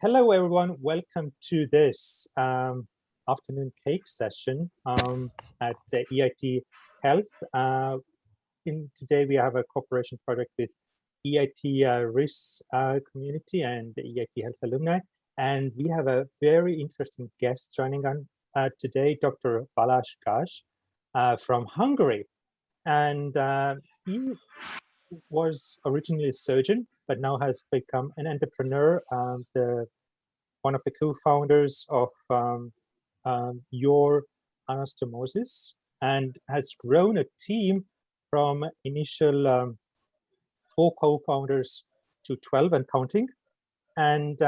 Hello, everyone. Welcome to this afternoon cake session at EIT Health. Today, we have a cooperation project with EIT RIS community and the EIT Health Alumni. And we have a very interesting guest joining on today, Dr. Balazs Gasz from Hungary. And he was originally a surgeon, but now has become an entrepreneur, one of the co-founders of YourAnastomosis, and has grown a team from initial 4 co-founders to 12 and counting, and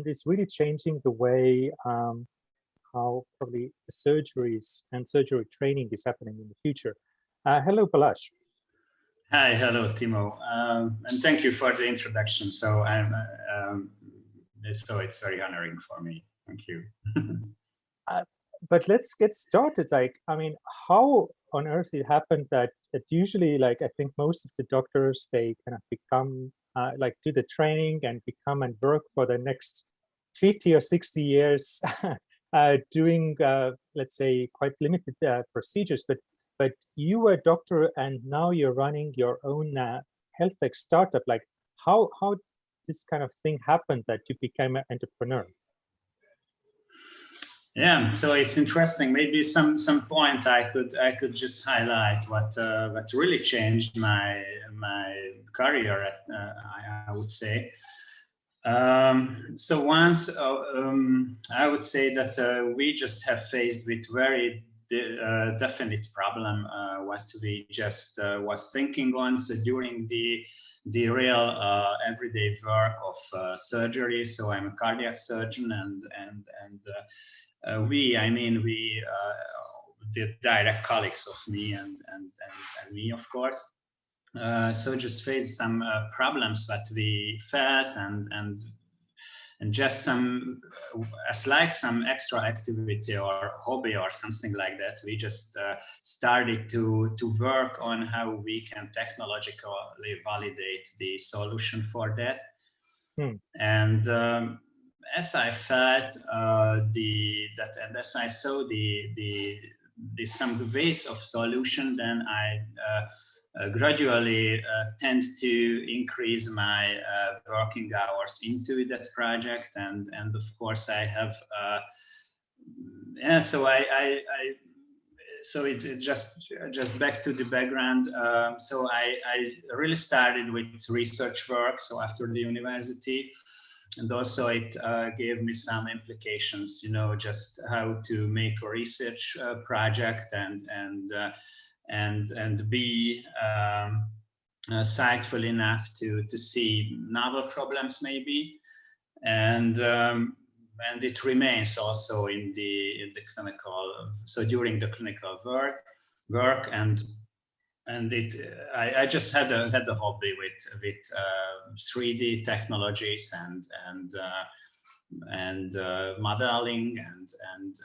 it's really changing the way how probably the surgeries and surgery training is happening in the future. Hello, Balázs. Hi, hello, Timo, and thank you for the introduction. So so it's very honoring for me. Thank you. But let's get started. I mean, how on earth it happened that usually, I think most of the doctors, they kind of become do the training and become and work for the next 50 or 60 years doing, let's say, quite limited procedures. But you were a doctor and now you're running your own health tech startup. How this kind of thing happened that you became an entrepreneur? Yeah, so it's interesting. Maybe some point I could just highlight what really changed my career. I would say. So once I would say that we just have faced with very definite problem what we just was thinking on. So during the real everyday work of surgery. So I'm a cardiac surgeon, and we the direct colleagues of me and me, of course. So just faced some problems that we felt and just some extra activity or hobby or something like that. We just started to work on how we can technologically validate the solution for that. And as I felt and as I saw the some ways of solution, then I gradually tend to increase my working hours into that project, and of course I have so it's just back to the background. So I really started with research work, so after the university, and also it gave me some implications, just how to make a research project and be insightful enough to see novel problems maybe, and it remains also in the clinical. So during the clinical work and I just had a hobby with 3D technologies and modeling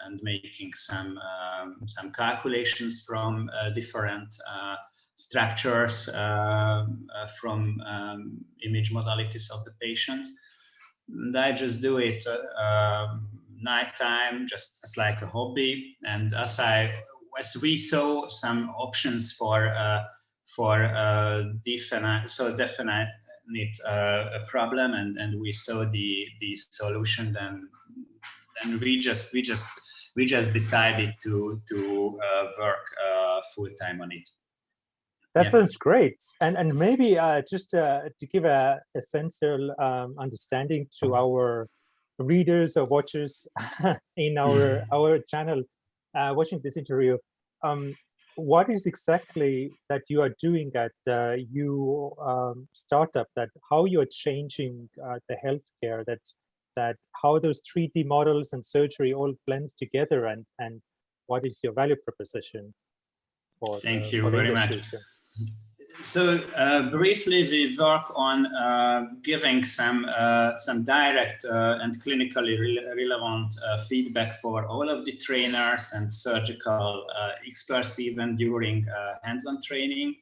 and making some calculations from different structures from image modalities of the patient. And I just do it nighttime, just as like a hobby. And as we saw some options for definite a problem, and we saw the solution, then we just decided to work full-time on it. That sounds great. And maybe just to give a essential understanding to our readers or watchers in our channel watching this interview, what is exactly that you are doing at your startup, that how you are changing the healthcare, that how those 3D models and surgery all blends together, and what is your value proposition for Thank the, you for the very industry? much. So briefly, we work on giving some direct and clinically relevant feedback for all of the trainers and surgical experts, even during hands-on training,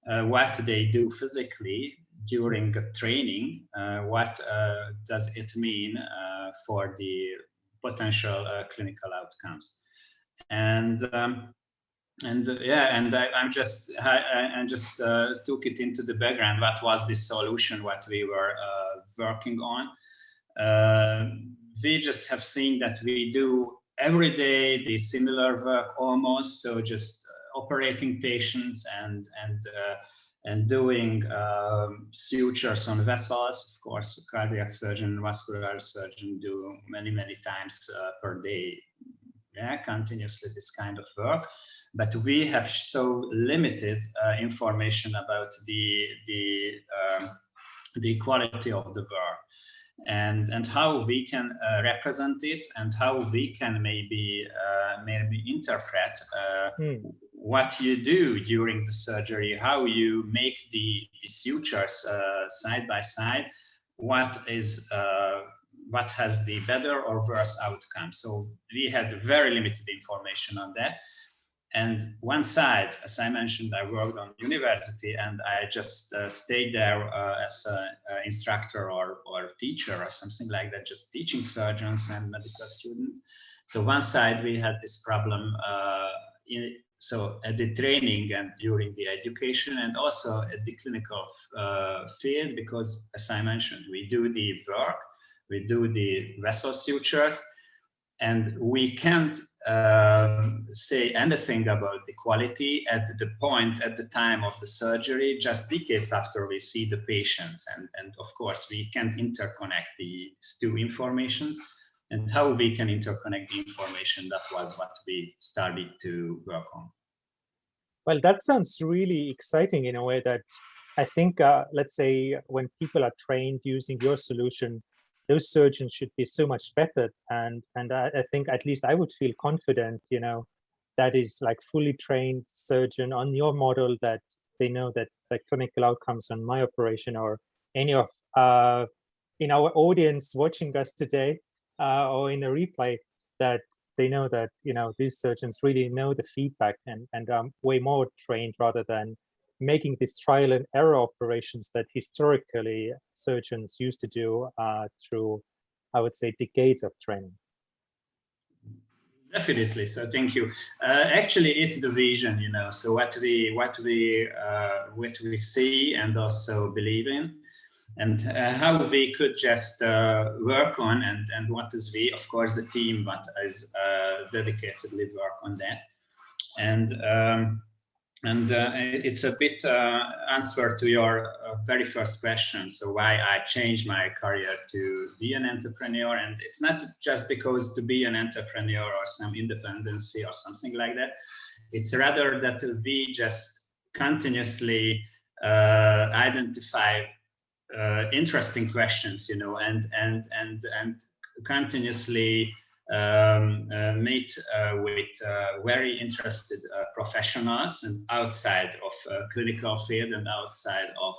what they do physically during training, what does it mean for the potential clinical outcomes. And I just took it into the background. What was the solution? What we were working on? We just have seen that we do every day the similar work almost. So just operating patients and doing sutures on vessels. Of course, cardiac surgeon, vascular surgeon do many times per day. Yeah, continuously this kind of work, but we have so limited information about the quality of the work and how we can represent it and how we can maybe interpret what you do during the surgery, how you make the sutures side by side, what has the better or worse outcome. So we had very limited information on that. And one side, as I mentioned, I worked on university and I just stayed there as an instructor or teacher or something like that, just teaching surgeons and medical students. So one side we had this problem so at the training and during the education and also at the clinical field, because as I mentioned, we do the work, we do the vessel sutures, and we can't say anything about the quality at the time of the surgery, just decades after we see the patients. And of course, we can't interconnect these two informations. And how we can interconnect the information, that was what we started to work on. Well, that sounds really exciting in a way that I think, let's say, when people are trained using your solution, those surgeons should be so much better. And I think at least I would feel confident, that is like fully trained surgeon on your model, that they know that the clinical outcomes on my operation or any of in our audience watching us today or in a replay, that they know that, these surgeons really know the feedback and way more trained rather than making these trial and error operations that historically surgeons used to do through, I would say, decades of training. Definitely. So thank you. Actually, it's the vision, so what we see and also believe in, and how we could just work on, and what is we, of course, the team, but is dedicatedly work on that. And it's a bit answer to your very first question. So why I changed my career to be an entrepreneur. And it's not just because to be an entrepreneur or some independency or something like that. It's rather that we just continuously identify interesting questions, and continuously meet with very interested professionals and outside of clinical field and outside of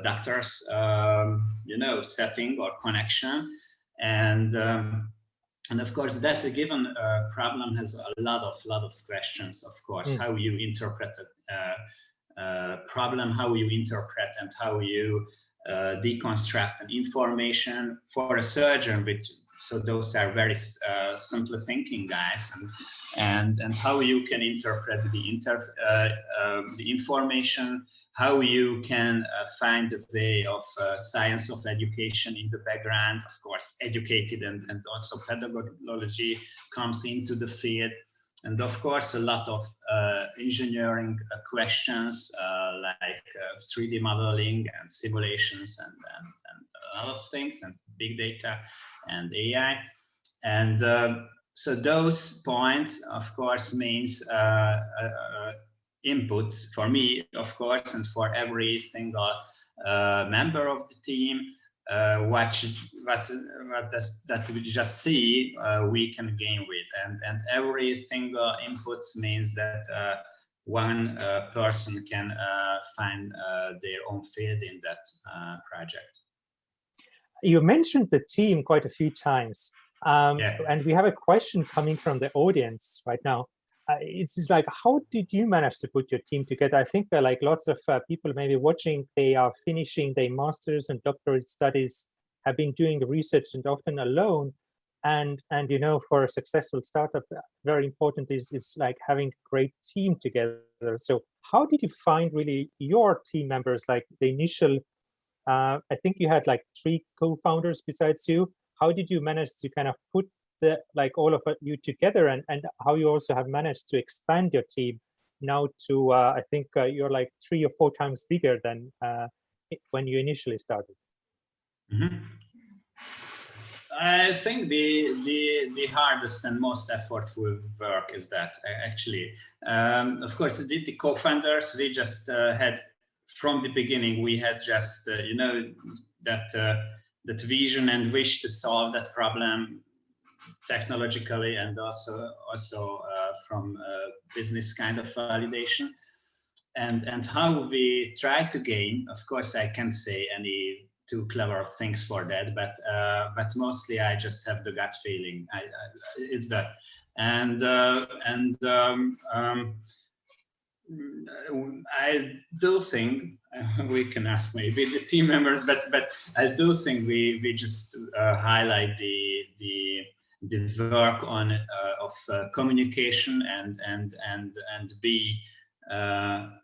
doctors, setting or connection, and of course that a given problem has a lot of questions. Of course, how you interpret a problem, how you interpret and how you deconstruct an information for a surgeon, so those are very simple thinking guys, and how you can interpret the information, how you can find a way of science of education in the background. Of course, educated and also pedagogy comes into the field. And of course, a lot of engineering questions like 3D modeling and simulations and a lot of things, and big data and AI. And so those points, of course, means inputs for me, of course, and for every single member of the team. What does that we just see we can gain with, and every single inputs means that one person can find their own field in that project. You mentioned the team quite a few times, and we have a question coming from the audience right now. it's just like, how did you manage to put your team together? I think like lots of people maybe watching, they are finishing their master's and doctorate studies, have been doing the research and often alone. And you know, for a successful startup, very important is like having a great team together. So how did you find really your team members, like the initial, I think you had like 3 co-founders besides you. How did you manage to kind of put the, like all of you together, and how you also have managed to expand your team now to, I think you're like 3 or 4 times bigger than when you initially started? Mm-hmm. I think the hardest and most effortful work is that actually, of course, the co-founders, we just had from the beginning, we had just you know, that vision and wish to solve that problem technologically, and also from business kind of validation, and how we try to gain. Of course, I can't say any too clever things for that, but mostly I just have the gut feeling. It's that, and I do think we can ask maybe the team members, but I do think we just highlight the work on of communication and be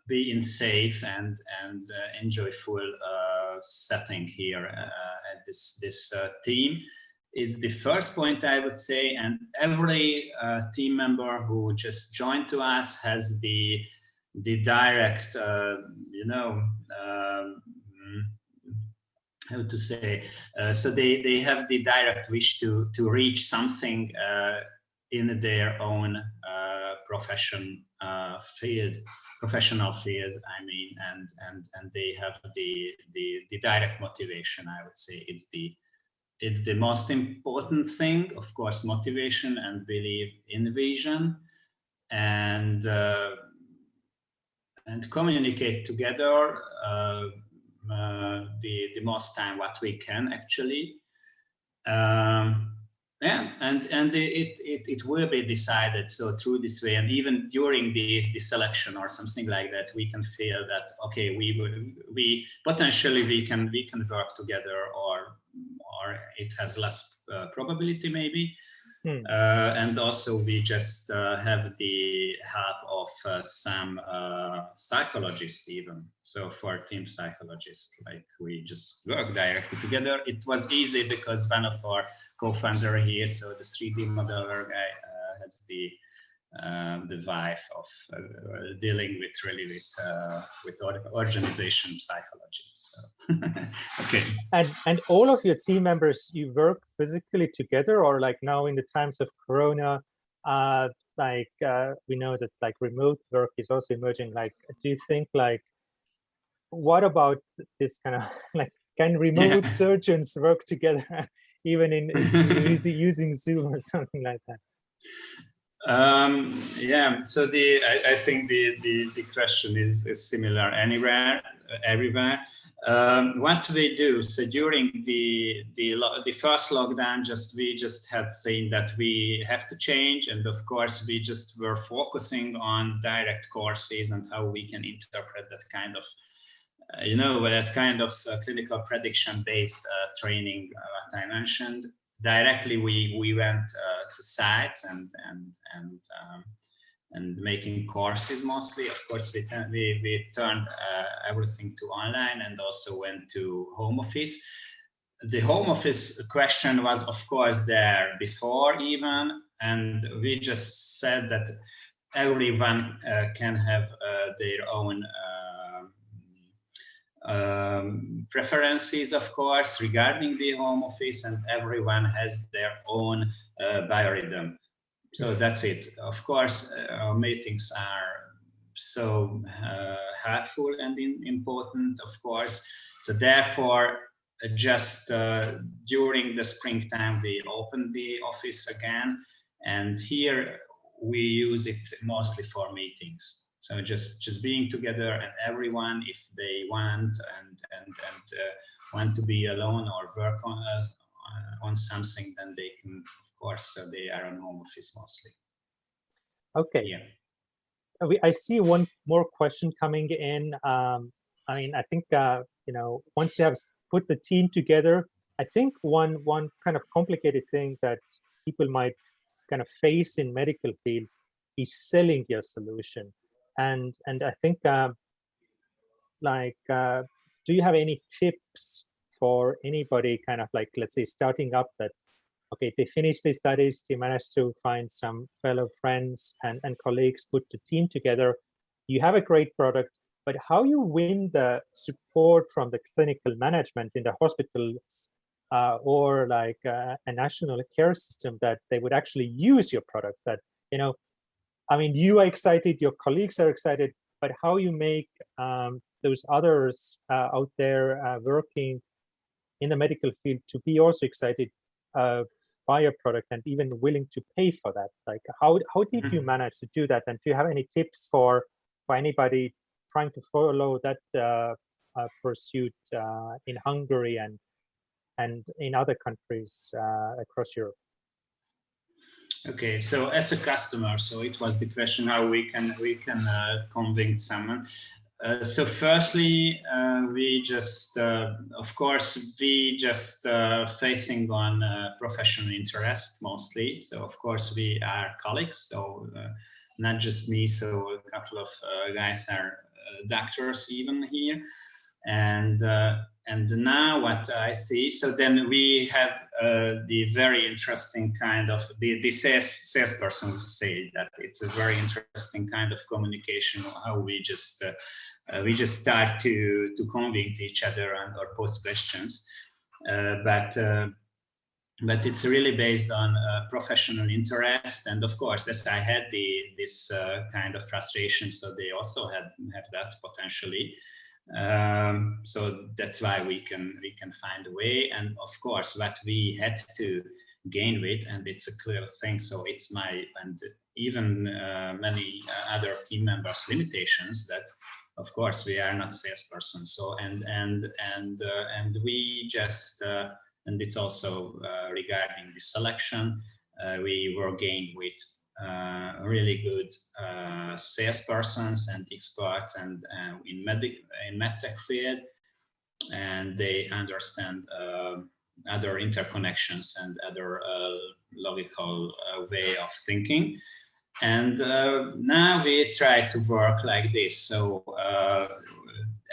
in safe and enjoyable setting here at this team. It's the first point I would say, and every team member who just joined to us has the direct, you know, how to say, so they have the direct wish to reach something in their own professional field, I mean, and they have the direct motivation. I would say it's the most important thing, of course, motivation and belief in vision, and communicate together the most time what we can actually. Yeah, and it will be decided so through this way, and even during the selection or something like that, we can feel that okay, we potentially we can work together, or it has less probability maybe. And also we just have the help of some psychologists even. So for team psychologists, like we just work directly together. It was easy because one of our co-founder here, so the 3D modeler guy, has the vibe of dealing with organization psychology. So. Okay. And all of your team members, you work physically together, or like now in the times of Corona, we know that like remote work is also emerging. Like, do you think like, what about this kind of like, can remote surgeons work together even in using Zoom or something like that? Yeah, so I think the question is similar everywhere. What we do, so during the first lockdown, we just had saying that we have to change, and of course we just were focusing on direct courses and how we can interpret that kind of you know, that kind of clinical prediction based training that I mentioned. Directly we went to sites and making courses mostly. Of course, we turned everything to online, and also went to home office. The home office question was, of course, there before even, and we just said that everyone can have their own preferences, of course, regarding the home office, and everyone has their own biorhythm. So that's it. Of course, our meetings are so helpful and important, of course. So therefore, just during the springtime, we opened the office again, and here we use it mostly for meetings. So just being together, and everyone, if they want and want to be alone or work on something, then they can, of course. So they are on home office mostly. Okay. Yeah. I see one more question coming in. I mean, I think once you have put the team together, I think one kind of complicated thing that people might kind of face in medical field is selling your solution. And I think do you have any tips for anybody kind of like, let's say, starting up that, okay, they finish their studies, they manage to find some fellow friends and colleagues, put the team together, you have a great product, but how you win the support from the clinical management in the hospitals or like a national care system that they would actually use your product, that, I mean, you are excited, your colleagues are excited, but how you make those others out there working in the medical field to be also excited by a product and even willing to pay for that? Like, how did you manage to do that? And do you have any tips for anybody trying to follow that pursuit in Hungary and in other countries across Europe? Okay, so as a customer, so it was the question how we can convince someone. So firstly, we just, of course, we just facing on professional interest mostly. So of course we are colleagues, so not just me. So a couple of guys are doctors even here, and now what I see. So then we have the very interesting kind of the salespersons say that it's a very interesting kind of communication. How we just start to convince each other and or post questions, but it's really based on professional interest. And of course, as I had this kind of frustration, so they also have that potentially. So that's why we can find a way. And of course, what we had to gain with, and it's a clear thing. So it's my and even many other team members' limitations that. Of course, we are not salespersons. So and we just and it's also regarding the selection, we were gained with really good salespersons and experts and in medtech field, and they understand other interconnections and other logical way of thinking. And now we try to work like this. So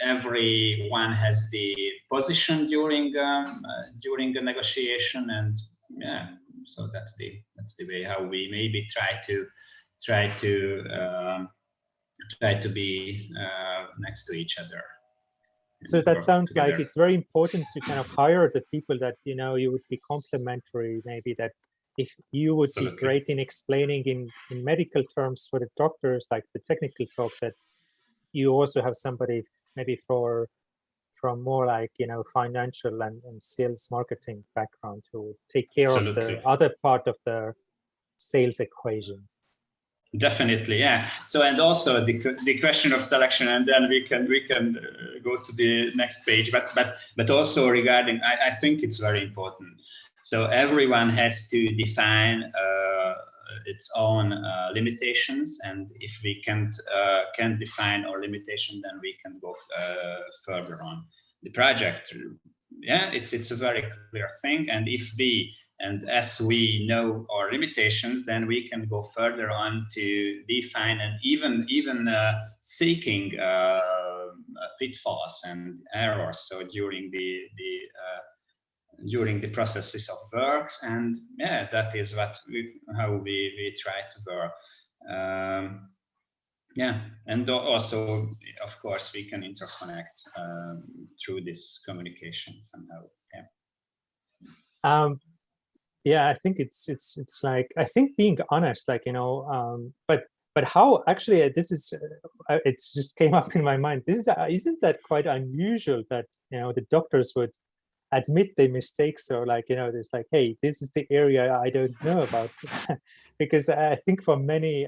everyone has the position during the negotiation, and yeah, so that's the way how we maybe try to be next to each other. So that sounds together. Like it's very important to kind of hire the people that you would be complementary. Maybe that if you would be great in explaining in medical terms for the doctors, like the technical talk, that you also have somebody maybe from more like financial and sales marketing background to take care of the other part of the sales equation. Definitely, yeah. So and also the question of selection, and then we can go to the next page. But also regarding, I think it's very important. So everyone has to define its own limitations, and if we can't define our limitation, then we can go further on the project. Yeah, it's a very clear thing, and if we and as we know our limitations, then we can go further on to define and even seeking pitfalls and errors. So during the processes of works, and yeah, that is how we try to work. Yeah, and also, of course, we can interconnect through this communication somehow. Yeah. Yeah, I think it's like, I think being honest, like but how actually this is it's just came up in my mind. This is isn't that quite unusual that the doctors would admit their mistakes, or like there's like, hey, this is the area I don't know about. Because I think for many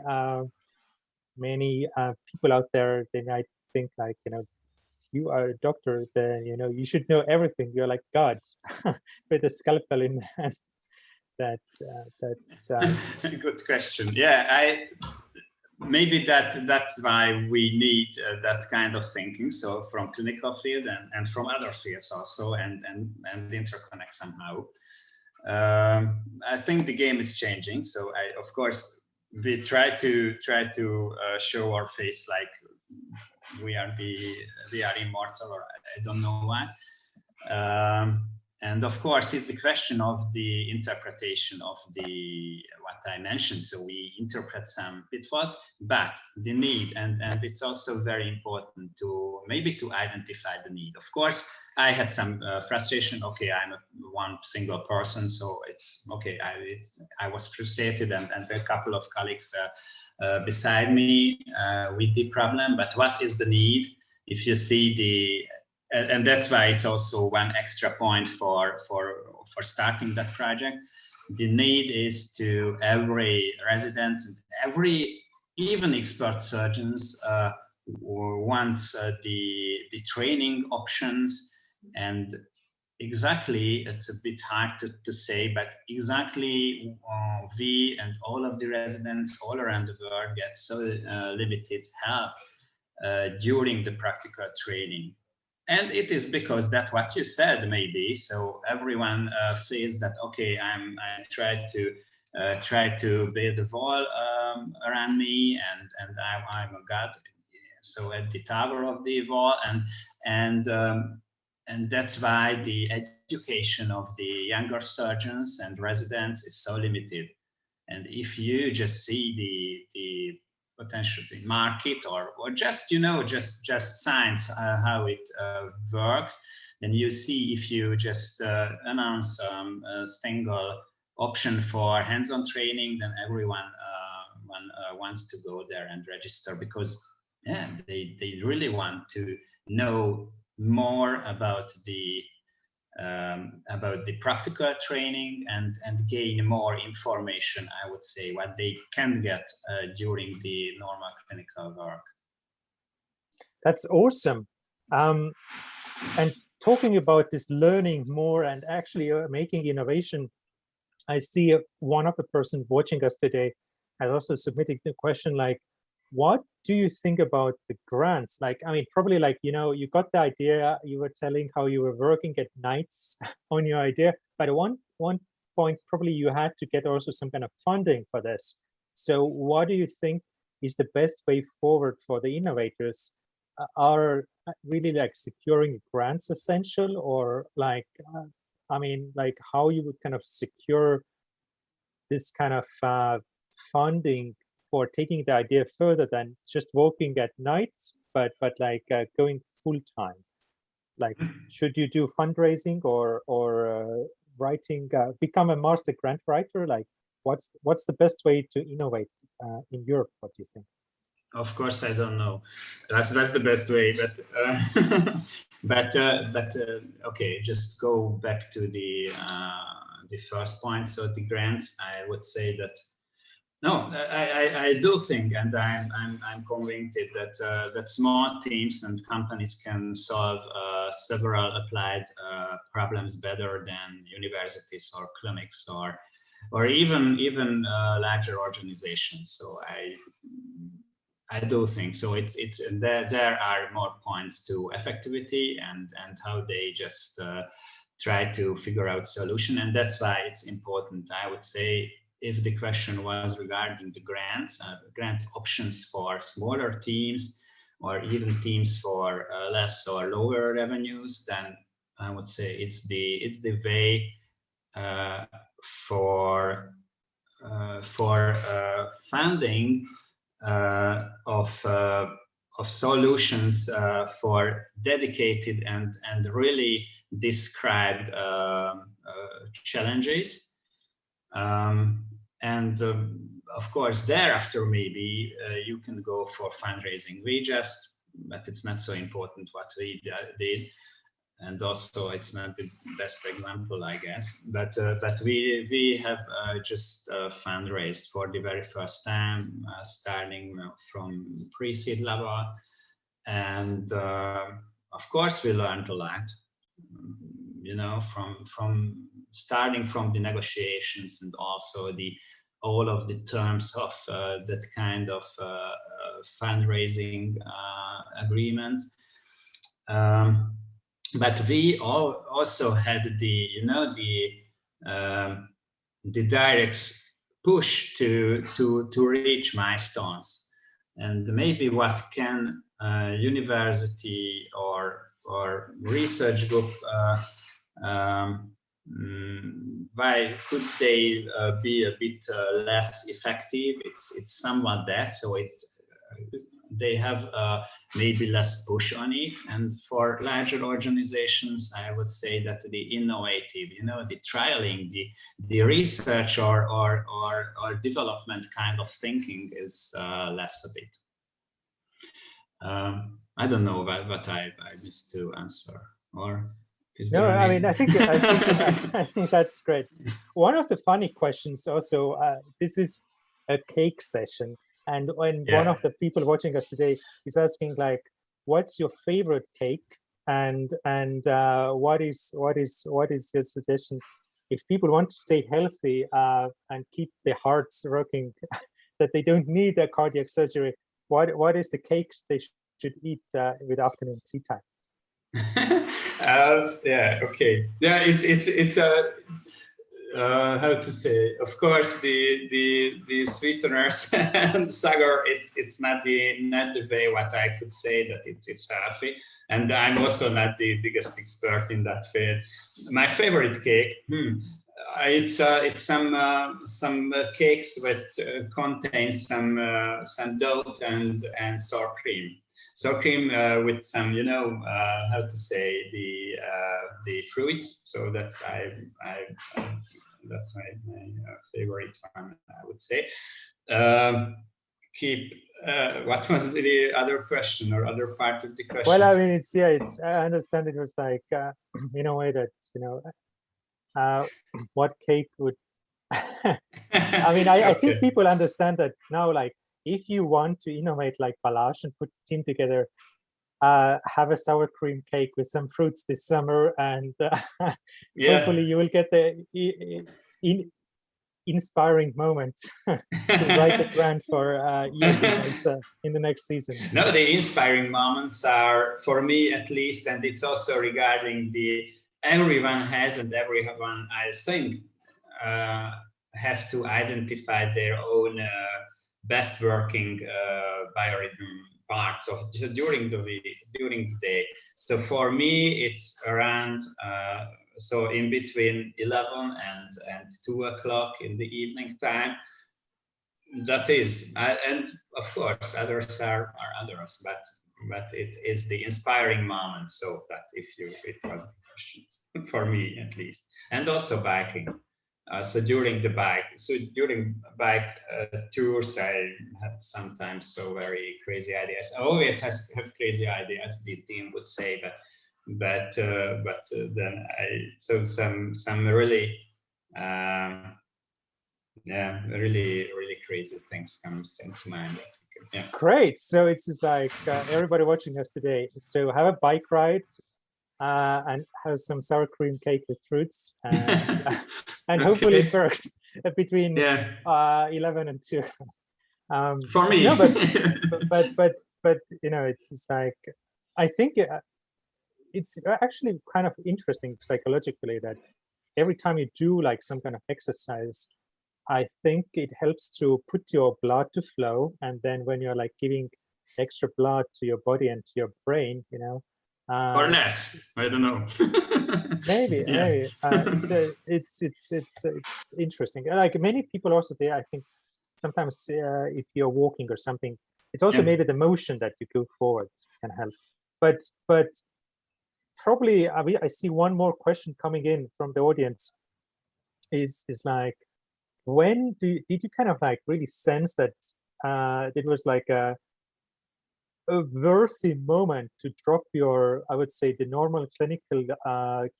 people out there, they might think like you are a doctor, then you should know everything. You're like God with a scalpel in hand. That's a good question. Yeah, maybe that's why we need that kind of thinking. So from clinical field and from other fields also, and interconnect somehow. I think the game is changing. So of course, we try to show our face like we are immortal, or I don't know what. And of course, it's the question of the interpretation of what I mentioned. So we interpret some pitfalls, but the need, and it's also very important to identify the need. Of course, I had some frustration. Okay, I'm one single person, so it's okay. I was frustrated, and a couple of colleagues beside me with the problem. But what is the need? If you see and that's why it's also one extra point for starting that project. The need is to every resident and even expert surgeons wants the training options, and exactly, it's a bit hard to say, but exactly we and all of the residents all around the world get so limited help during the practical training. And it is because that what you said, maybe. So everyone feels that, okay, I try to build a wall around me, and I'm a god. So at the tower of the wall, and that's why the education of the younger surgeons and residents is so limited. And if you just see the potential market or just just science how it works, then you see if you just announce a single option for hands-on training, then everyone wants to go there and register, because they really want to know more about the practical training and gain more information, I would say, what they can get during the normal clinical work. That's awesome. And talking about this learning more and actually making innovation, I see one of the person watching us today has also submitted the question like, what do you think about the grants? Like, I mean, probably like, you got the idea, you were telling how you were working at nights on your idea, but at one point, probably you had to get also some kind of funding for this. So what do you think is the best way forward for the innovators? Are really like securing grants essential, or like, I mean, like how you would kind of secure this kind of funding for taking the idea further than just working at night, but like going full time? Like, should you do fundraising or writing, become a master grant writer? Like, what's the best way to innovate in Europe? What do you think? Of course, I don't know. That's the best way, but okay. Just go back to the first point. So the grants, I would say that no, I do think, and I'm convinced that small teams and companies can solve several applied problems better than universities or clinics or even larger organizations. So I do think so. It's there are more points to effectivity and how they just try to figure out solution, and that's why it's important. I would say, if the question was regarding the grant options for smaller teams or even teams for less or lower revenues, then I would say it's the way for funding of solutions for dedicated and really described challenges. Of course, thereafter, maybe you can go for fundraising. But it's not so important what we did. And also, it's not the best example, I guess. But we have just fundraised for the very first time, starting from pre-seed level, and of course we learned a lot. From starting from the negotiations and also the all of the terms of that kind of fundraising agreements. But we also had the the direct push to reach milestones, and maybe what can university or research group why could they be a bit less effective? It's somewhat that, so it's they have maybe less push on it. And for larger organizations, I would say that the innovative, the trialing, the research or development kind of thinking is less a bit. I don't know what I missed to answer, or is no, there I any... mean, I think that's great. One of the funny questions also, this is a cake session, and when one of the people watching us today is asking, like, what's your favorite cake, and what is your suggestion if people want to stay healthy and keep their hearts working, that they don't need a cardiac surgery? What is the cakes they should eat with afternoon tea time? Yeah, okay. Yeah, it's a how to say, of course, the sweeteners and sugar, it's not the way what I could say that it's healthy. And I'm also not the biggest expert in that field. My favorite cake, it's some cakes that contain some dough and sour cream. Sour cream with some, how to say, the fruits. So that's that's my favorite one, I would say. What was the other question or other part of the question? Well, I mean, I understand it was like in a way that what cake would I mean, I think people understand that now. Like, if you want to innovate like Balazs and put the team together, have a sour cream cake with some fruits this summer, and hopefully you will get the inspiring moment to write the grant for EIT in the next season. No, the inspiring moments are, for me at least, and it's also regarding everyone has, and everyone, I think, have to identify their own best working biorhythm parts of during the day. So for me, it's around so in between 11 and 2 o'clock in the evening time. That is, and of course others are others, but it is the inspiring moment. So that it was the questions for me at least, and also biking. So during bike tours, I had sometimes so very crazy ideas. I always have crazy ideas, the team would say, but then some really really crazy things comes into mind. Yeah. Great. So it's just like everybody watching us today. So have a bike ride. And have some sour cream cake with fruits, and Okay. hopefully it works between 11 and 2. For me, no, but it's just like, I think it's actually kind of interesting psychologically that every time you do like some kind of exercise, I think it helps to put your blood to flow, and then when you're like giving extra blood to your body and to your brain, or less, I don't know. maybe it's interesting. Like many people also there, I think sometimes if you're walking or something, it's also maybe the motion that you go forward can help. But probably I see one more question coming in from the audience is like, when did you kind of like really sense that it was like a worthy moment to drop your, I would say, the normal clinical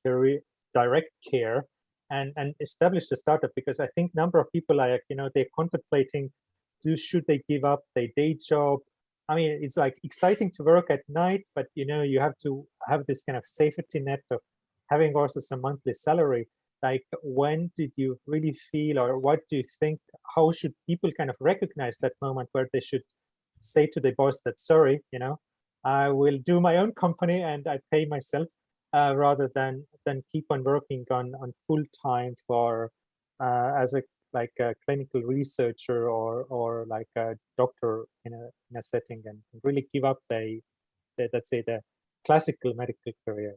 career, direct care, and establish a startup? Because I think number of people like, they're contemplating, should they give up their day job? I mean, it's like exciting to work at night, but you have to have this kind of safety net of having also some monthly salary. like, when did you really feel, or what do you think, how should people kind of recognize that moment where they should say to the boss that, sorry, I will do my own company and I pay myself, rather than keep on working on full time for as a clinical researcher or like a doctor in a setting, and really give up let's say the classical medical career.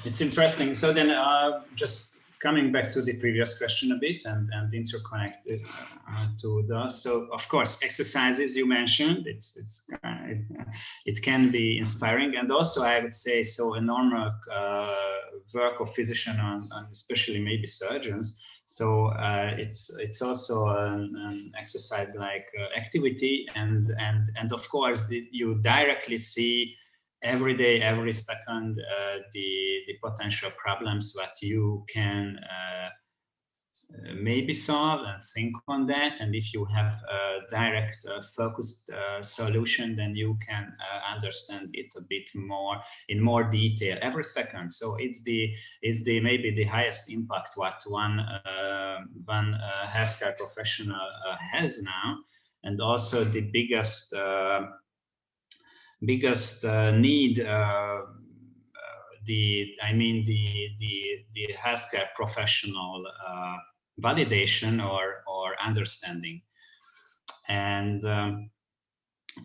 It's interesting. So then, just coming back to the previous question a bit and interconnected to those. So of course, exercises you mentioned, it can be inspiring, and also I would say so a normal work of physician on especially maybe surgeons. So it's also an exercise like activity, and of course you directly see every day, every second, the potential problems that you can maybe solve and think on that. And if you have a direct focused solution, then you can understand it a bit more in more detail every second. So it's the maybe the highest impact what one healthcare professional has now, and also the biggest need, the healthcare professional validation or understanding. And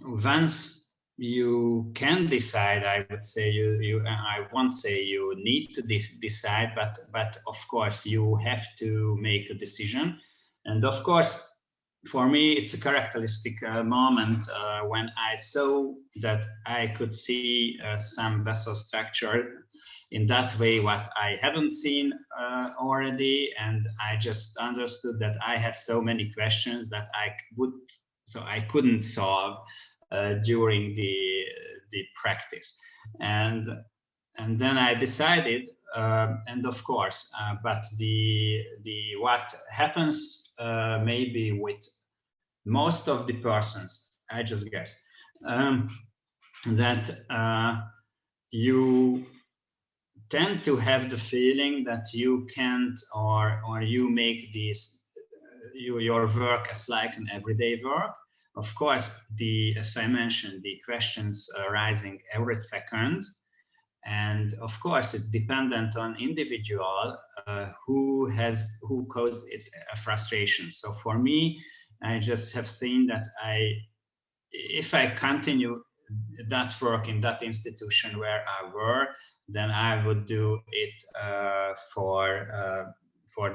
once you can decide, I would say I won't say you need to decide, but of course you have to make a decision. And of course, for me, it's a characteristic moment when I saw that I could see some vessel structure in that way what I haven't seen already, and I just understood that I have so many questions that I couldn't solve during the practice, and then I decided, and of course, but the what happens maybe with most of the persons, I just guessed, that you tend to have the feeling that you can't, or you make this your work as like an everyday work. Of course, as I mentioned, the questions arising every second. And of course, it's dependent on individual who caused it a frustration. So for me, I just have seen that if I continue that work in that institution where I were, then I would do it for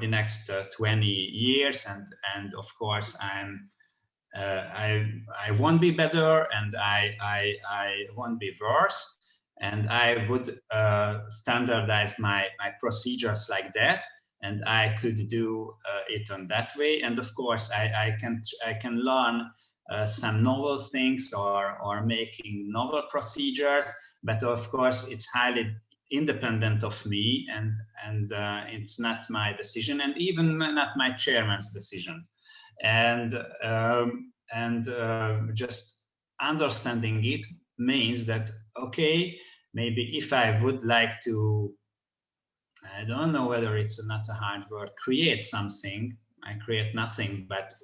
the next 20 years, and of course I won't be better, and I won't be worse. And I would standardize my procedures like that, and I could do it on that way. And of course, I can learn some novel things or making novel procedures. But of course, it's highly independent of me, and it's not my decision, and even not my chairman's decision. And just understanding it means that, okay, maybe if I would like to, I don't know whether it's not a hard word, create something, I create nothing, but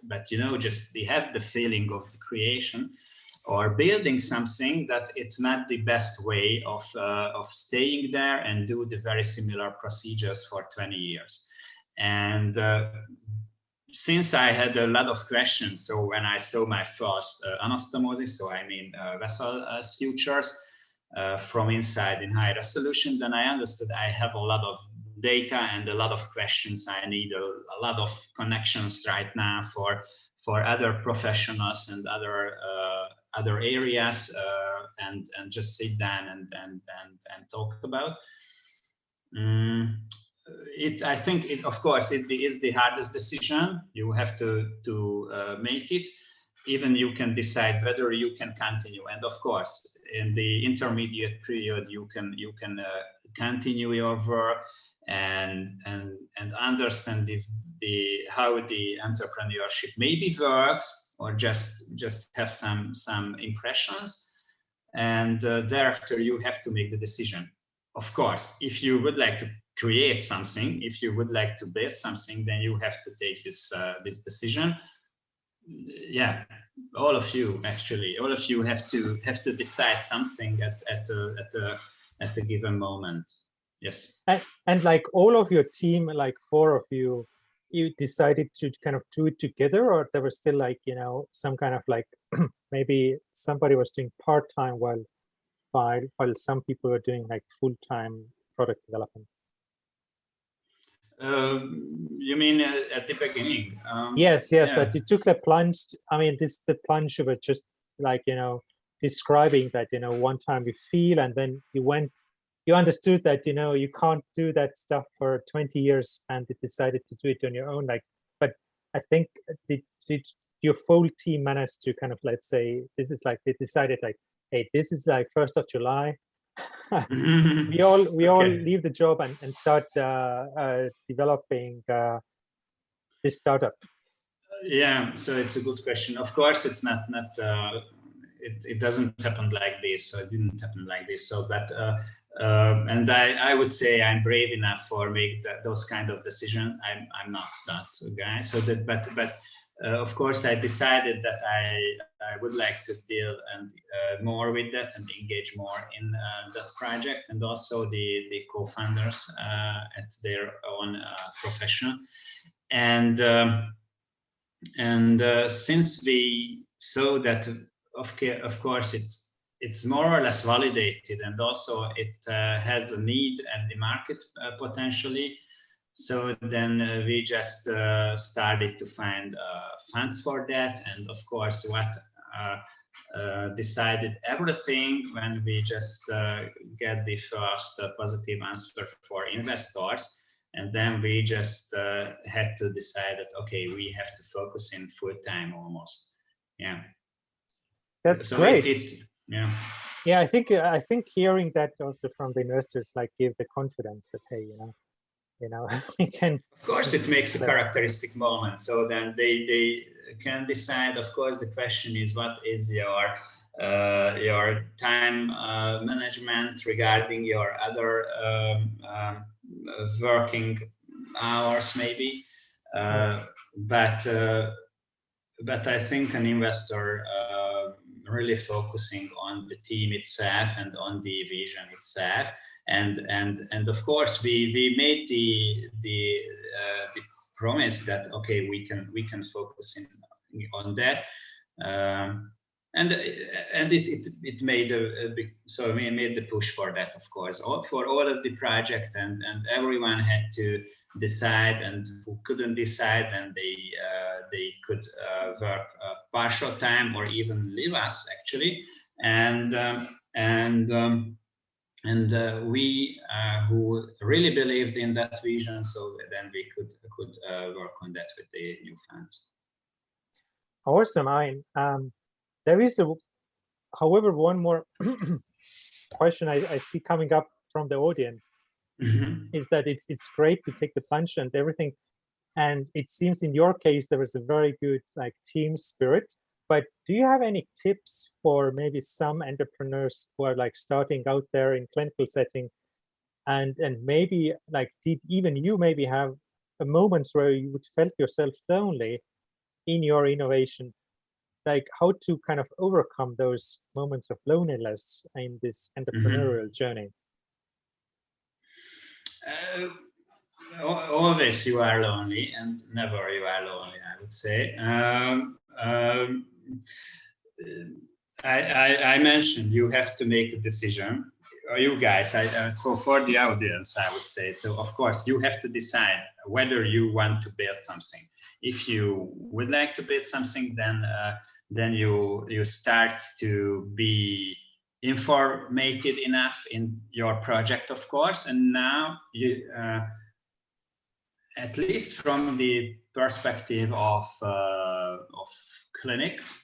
just have the feeling of the creation or building something, that it's not the best way of staying there and do the very similar procedures for 20 years. And since I had a lot of questions, so when I saw my first anastomosis, so I mean vessel sutures from inside in high resolution, then I understood I have a lot of data and a lot of questions. I need a lot of connections right now for other professionals and other areas, and just sit down and talk about. I think it, of course, is the hardest decision. You have to make it. Even you can decide whether you can continue, and of course, in the intermediate period, you can continue your work and understand how the entrepreneurship maybe works, or just have some impressions, and thereafter you have to make the decision. of course, if you would like to create something, if you would like to build something, then you have to take this decision. Yeah, all of you actually, all of you have to decide something at a given moment. Yes. And like all of your team, like 4 of you, you decided to kind of do it together, or there was still like, you know, some kind of like maybe somebody was doing part-time while some people were doing like full-time product development? You mean at the beginning? Yes, yeah. that you took the plunge. I mean, the plunge you were just like, you know, describing that, you know, one time you feel, and then you understood that, you know, you can't do that stuff for 20 years, and you decided to do it on your own. Like, but I think did your full team manage to kind of, let's say, this is like, they decided like, hey, this is like 1st of July. we all leave the job and start developing this startup. Yeah, so it's a good question. Of course, it's not it doesn't happen like this. So it didn't happen like this. So, but and I would say I'm brave enough for make those kind of decisions. I'm not that guy. So that, but of course, I decided that I would like to deal and more with that and engage more in that project, and also the co-founders at their own profession. And since we saw that, of course, it's more or less validated, and also it has a need and the market potentially. So then we just started to find funds for that, and of course, what decided everything when we just get the first positive answer for investors. And then we just had to decide that, okay, we have to focus in full time almost. Yeah. That's so great. Yeah. Yeah, I think hearing that also from the investors like give the confidence that, hey, you know, we can. Of course, it makes a characteristic moment. So then they can decide. Of course, the question is, what is your time management regarding your other working hours, maybe. But I think an investor really focusing on the team itself and on the vision itself, and of course we made the promise that, okay, we can focus on that. And it made a big, so we made the push for that, of course, for all of the project, and everyone had to decide, and who couldn't decide, and they could work partial time or even leave us actually, and we who really believed in that vision, so then we could work on that with the new funds. Awesome. There is however, one more question I see coming up from the audience. Mm-hmm. Is that it's great to take the plunge and everything, and it seems in your case there is a very good like team spirit. But do you have any tips for maybe some entrepreneurs who are like starting out there in clinical setting, and maybe like did even you maybe have moments where you would felt yourself lonely in your innovation? Like how to kind of overcome those moments of loneliness in this entrepreneurial journey? Always you are lonely, and never you are lonely, I would say. I mentioned you have to make a decision. You guys, for the audience, I would say. So of course you have to decide whether you want to build something. If you would like to build something, then you start to be informated enough in your project, of course, and now you at least from the perspective of clinics,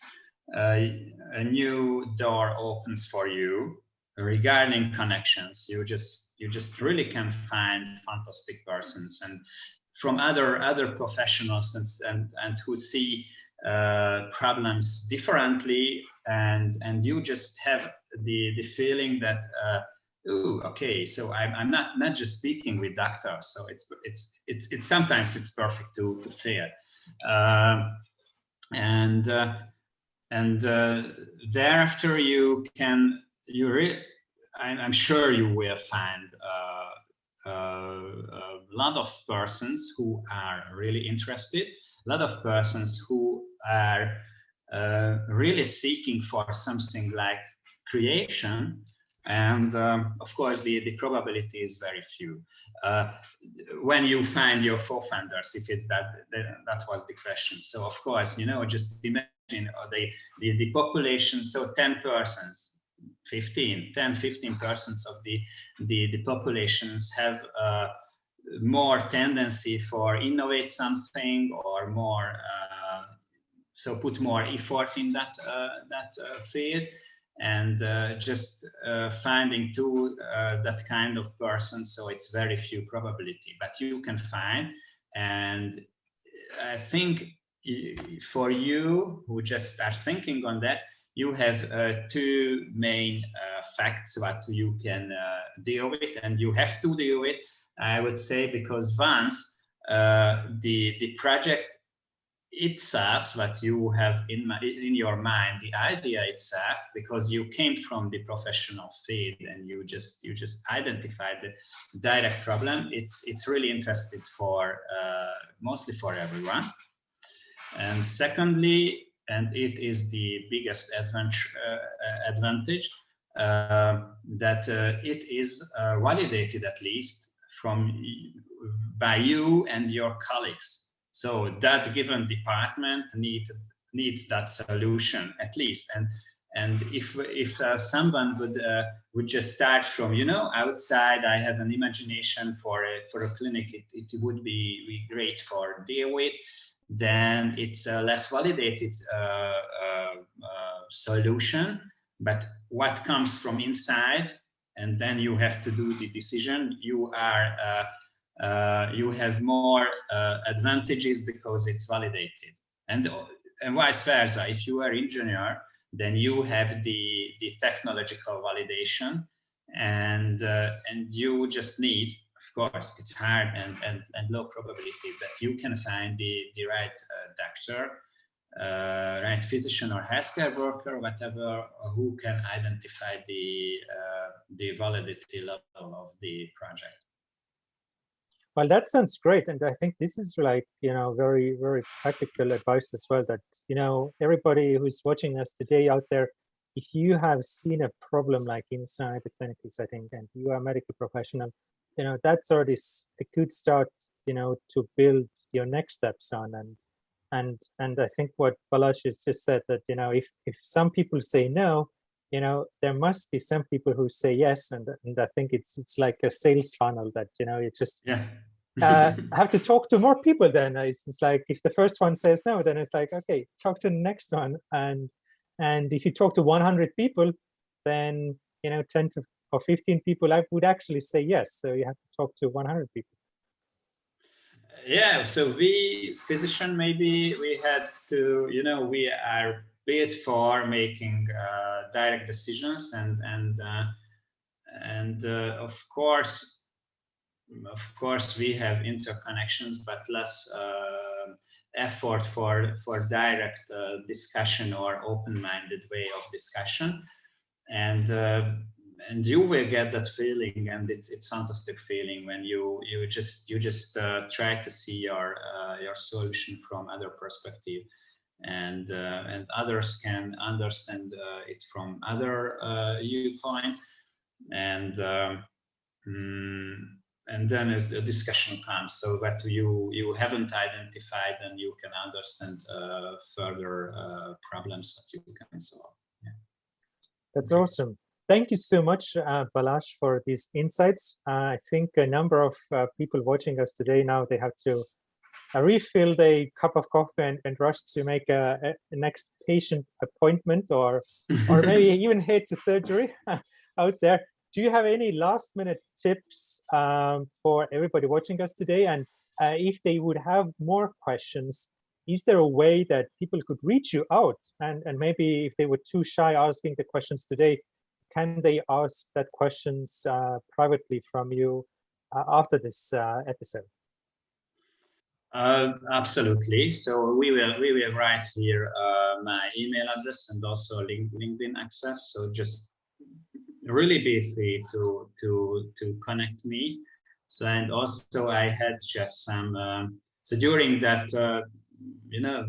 a new door opens for you regarding connections. You just really can find fantastic persons and from other professionals and who see problems differently, and you just have the feeling that ooh, okay, so I'm not just speaking with doctors, so it's sometimes it's perfect to fail. And thereafter I'm sure you will find a lot of persons who are really interested, a lot of persons who are really seeking for something like creation. And of course, the probability is very few. When you find your co-founders, if it's that was the question. So of course, just imagine the population, so 10 persons, 15 persons of the populations have more tendency for innovate something, or more so put more effort in that field. And just finding that kind of person, so it's very few probability, but you can find. And I think for you who just are thinking on that, you have two main facts what you can deal with, and you have to deal with, I would say, because once the project itself, what you have in your mind, the idea itself, because you came from the professional field and you just identified the direct problem, it's really interested for mostly for everyone. And secondly, and it is the biggest advantage, that it is validated, at least by you and your colleagues. So that given department needs that solution, at least. And if someone would just start from outside, I have an imagination for a clinic, it would be great for deal with, then it's a less validated solution. But what comes from inside, and then you have to do the decision, you have more advantages because it's validated. And vice versa, if you are engineer, then you have the technological validation, and you just need, of course, it's hard and low probability, but you can find the right doctor, right physician or healthcare worker, whatever, who can identify the validity level of the project. Well, that sounds great. And I think this is like, very, very practical advice as well, that, everybody who's watching us today out there, if you have seen a problem like inside the clinical setting and you are a medical professional, that's already a good start, to build your next steps on. And I think what Balázs has just said, that, if some people say no, there must be some people who say yes. And I think it's like a sales funnel that, it's just, have to talk to more people. Then it's like, if the first one says no, then it's like, okay, talk to the next one. And if you talk to 100 people, then 10 or 15 people would actually say yes. So you have to talk to 100 people. Yeah, so we physician, maybe we had to, we are built for making direct decisions, and of course we have interconnections, but less effort for direct discussion or open-minded way of discussion. And you will get that feeling, and it's fantastic feeling when you just try to see your solution from other perspective, and others can understand it from other viewpoint, and then a discussion comes, so that you haven't identified, and you can understand further problems that you can solve. Yeah. That's awesome. Thank you so much, Balázs, for these insights. I think a number of people watching us today now, they have to refill their cup of coffee and rush to make a next patient appointment, or maybe even head to surgery out there. Do you have any last minute tips for everybody watching us today? And if they would have more questions, is there a way that people could reach you out? And maybe if they were too shy asking the questions today, can they ask that questions privately from you after this episode? Absolutely. So we will write here my email address and also LinkedIn access. So just really be free to connect me. So, and also I had just some so during that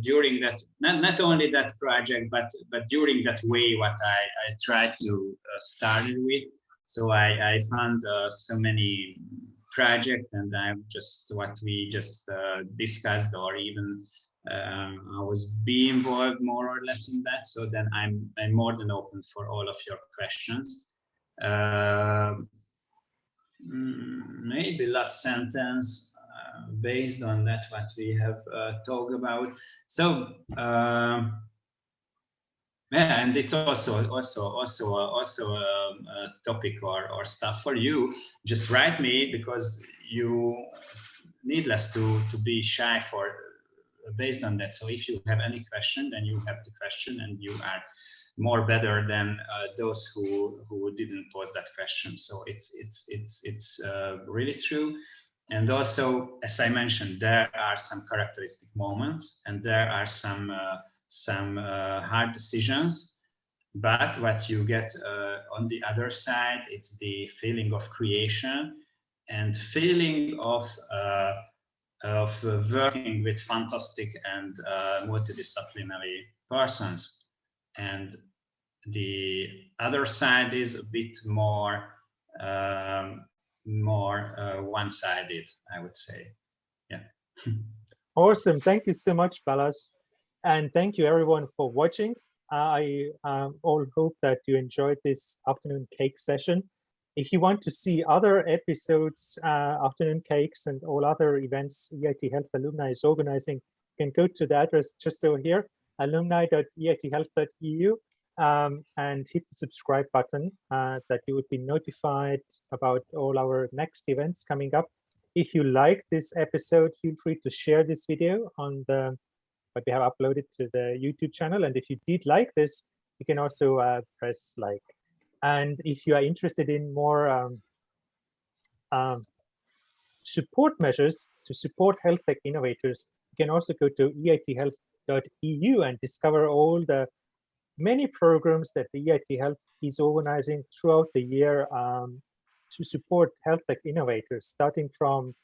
during that not only that project but during that way what I tried to start it with. So I found so many project, and I'm just what we just discussed, or even I was be involved more or less in that. So then I'm more than open for all of your questions. Maybe last sentence based on that what we have talked about. So yeah, and it's also a topic or stuff for you. Just write me, because you needless to be shy for based on that. So if you have any question, then you have the question, and you are more better than those who didn't pose that question. So it's really true. And also, as I mentioned, there are some characteristic moments, and there are some hard decisions. But what you get on the other side, it's the feeling of creation and feeling of working with fantastic and multidisciplinary persons. And the other side is a bit more one-sided, I would say. Yeah. Awesome. Thank you so much, Balazs. And thank you everyone for watching. I all hope that you enjoyed this afternoon cake session. If you want to see other episodes, afternoon cakes, and all other events EIT Health Alumni is organizing, you can go to the address just over here, alumni.eithealth.eu, and hit the subscribe button that you would be notified about all our next events coming up. If you like this episode, feel free to share this video on what we have uploaded to the YouTube channel. And if you did like this, you can also press like. And if you are interested in more support measures to support health tech innovators, you can also go to eithealth.eu and discover all the many programs that the EIT Health is organizing throughout the year to support health tech innovators, starting from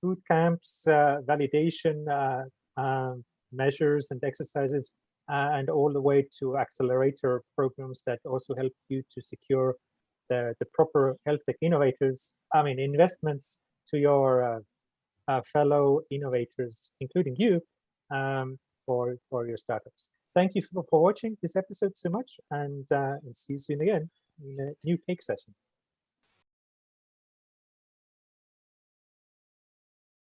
boot camps, validation measures and exercises, and all the way to accelerator programs that also help you to secure the proper health tech innovators, investments to your fellow innovators, including you, for your startups. Thank you for watching this episode so much, and see you soon again in a new cake session.